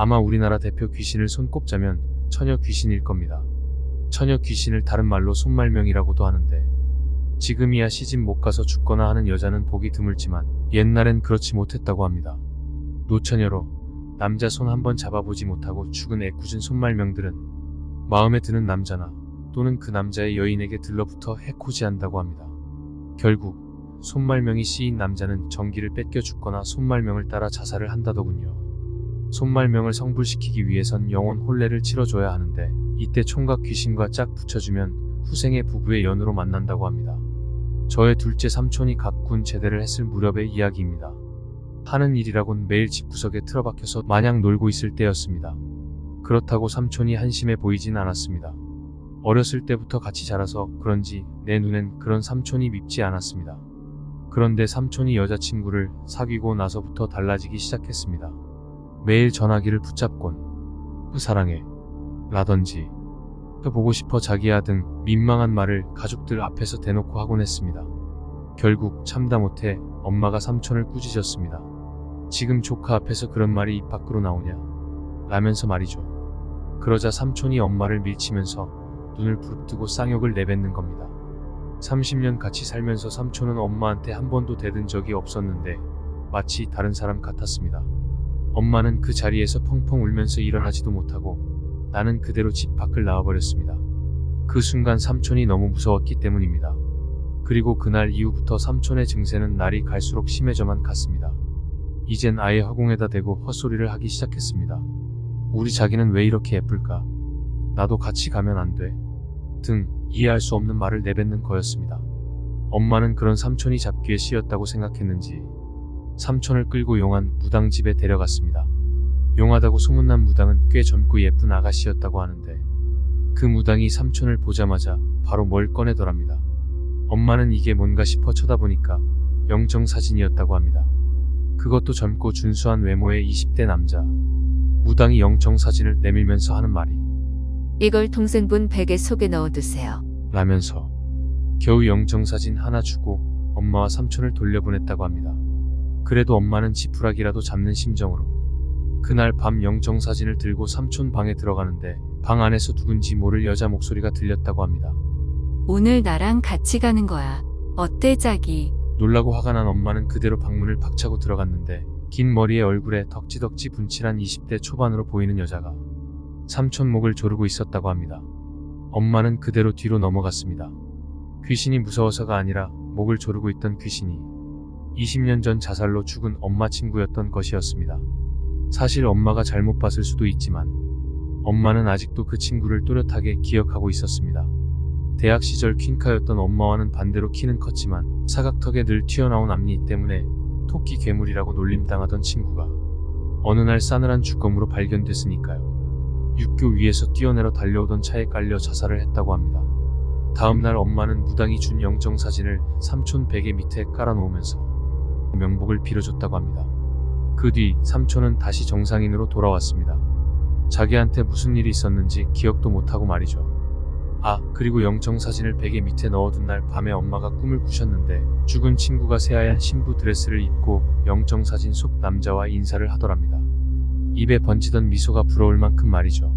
아마 우리나라 대표 귀신을 손꼽자면 처녀 귀신일 겁니다. 처녀 귀신을 다른 말로 손말명이라고도 하는데, 지금이야 시집 못 가서 죽거나 하는 여자는 보기 드물지만 옛날엔 그렇지 못했다고 합니다. 노처녀로 남자 손 한번 잡아보지 못하고 죽은 애꿎은 손말명들은 마음에 드는 남자나 또는 그 남자의 여인에게 들러붙어 해코지한다고 합니다. 결국 손말명이 씌인 남자는 정기를 뺏겨 죽거나 손말명을 따라 자살을 한다더군요. 손말명을 성불시키기 위해선 영혼 혼례를 치러줘야 하는데, 이때 총각 귀신과 짝 붙여주면 후생의 부부의 연으로 만난다고 합니다. 저의 둘째 삼촌이 각군 제대를 했을 무렵의 이야기입니다. 하는 일이라곤 매일 집구석에 틀어박혀서 마냥 놀고 있을 때였습니다. 그렇다고 삼촌이 한심해 보이진 않았습니다. 어렸을 때부터 같이 자라서 그런지 내 눈엔 그런 삼촌이 밉지 않았습니다. 그런데 삼촌이 여자친구를 사귀고 나서부터 달라지기 시작했습니다. 매일 전화기를 붙잡곤 사랑해 라던지 보고 싶어 자기야 등 민망한 말을 가족들 앞에서 대놓고 하곤 했습니다. 결국 참다 못해 엄마가 삼촌을 꾸짖었습니다. 지금 조카 앞에서 그런 말이 입 밖으로 나오냐 라면서 말이죠. 그러자 삼촌이 엄마를 밀치면서 눈을 부릅뜨고 쌍욕을 내뱉는 겁니다. 30년 같이 살면서 삼촌은 엄마한테 한 번도 대든 적이 없었는데 마치 다른 사람 같았습니다. 엄마는 그 자리에서 펑펑 울면서 일어나지도 못하고 나는 그대로 집 밖을 나와버렸습니다. 그 순간 삼촌이 너무 무서웠기 때문입니다. 그리고 그날 이후부터 삼촌의 증세는 날이 갈수록 심해져만 갔습니다. 이젠 아예 허공에다 대고 헛소리를 하기 시작했습니다. 우리 자기는 왜 이렇게 예쁠까? 나도 같이 가면 안 돼? 등 이해할 수 없는 말을 내뱉는 거였습니다. 엄마는 그런 삼촌이 잡기에 씌였다고 생각했는지 삼촌을 끌고 용한 무당집에 데려갔습니다. 용하다고 소문난 무당은 꽤 젊고 예쁜 아가씨였다고 하는데, 그 무당이 삼촌을 보자마자 바로 뭘 꺼내더랍니다. 엄마는 이게 뭔가 싶어 쳐다보니까 영정사진이었다고 합니다. 그것도 젊고 준수한 외모의 20대 남자. 무당이 영정사진을 내밀면서 하는 말이 이걸 동생분 베개 속에 넣어두세요 라면서 겨우 영정사진 하나 주고 엄마와 삼촌을 돌려보냈다고 합니다. 그래도 엄마는 지푸라기라도 잡는 심정으로 그날 밤 영정사진을 들고 삼촌 방에 들어가는데, 방 안에서 누군지 모를 여자 목소리가 들렸다고 합니다. 오늘 나랑 같이 가는 거야. 어때 자기? 놀라고 화가 난 엄마는 그대로 방문을 박차고 들어갔는데, 긴 머리에 얼굴에 덕지덕지 분칠한 20대 초반으로 보이는 여자가 삼촌 목을 조르고 있었다고 합니다. 엄마는 그대로 뒤로 넘어갔습니다. 귀신이 무서워서가 아니라 목을 조르고 있던 귀신이 20년 전 자살로 죽은 엄마 친구였던 것이었습니다. 사실 엄마가 잘못 봤을 수도 있지만 엄마는 아직도 그 친구를 또렷하게 기억하고 있었습니다. 대학 시절 퀸카였던 엄마와는 반대로 키는 컸지만 사각턱에 늘 튀어나온 앞니 때문에 토끼 괴물이라고 놀림당하던 친구가 어느 날 싸늘한 죽검으로 발견됐으니까요. 육교 위에서 뛰어내려 달려오던 차에 깔려 자살을 했다고 합니다. 다음날 엄마는 무당이 준 영정사진을 삼촌 베개 밑에 깔아놓으면서 명복을 빌어줬다고 합니다. 그 뒤 삼촌은 다시 정상인으로 돌아왔습니다. 자기한테 무슨 일이 있었는지 기억도 못하고 말이죠. 그리고 영정사진을 베개 밑에 넣어둔 날 밤에 엄마가 꿈을 꾸셨는데, 죽은 친구가 새하얀 신부 드레스를 입고 영정사진 속 남자와 인사를 하더랍니다. 입에 번지던 미소가 부러울 만큼 말이죠.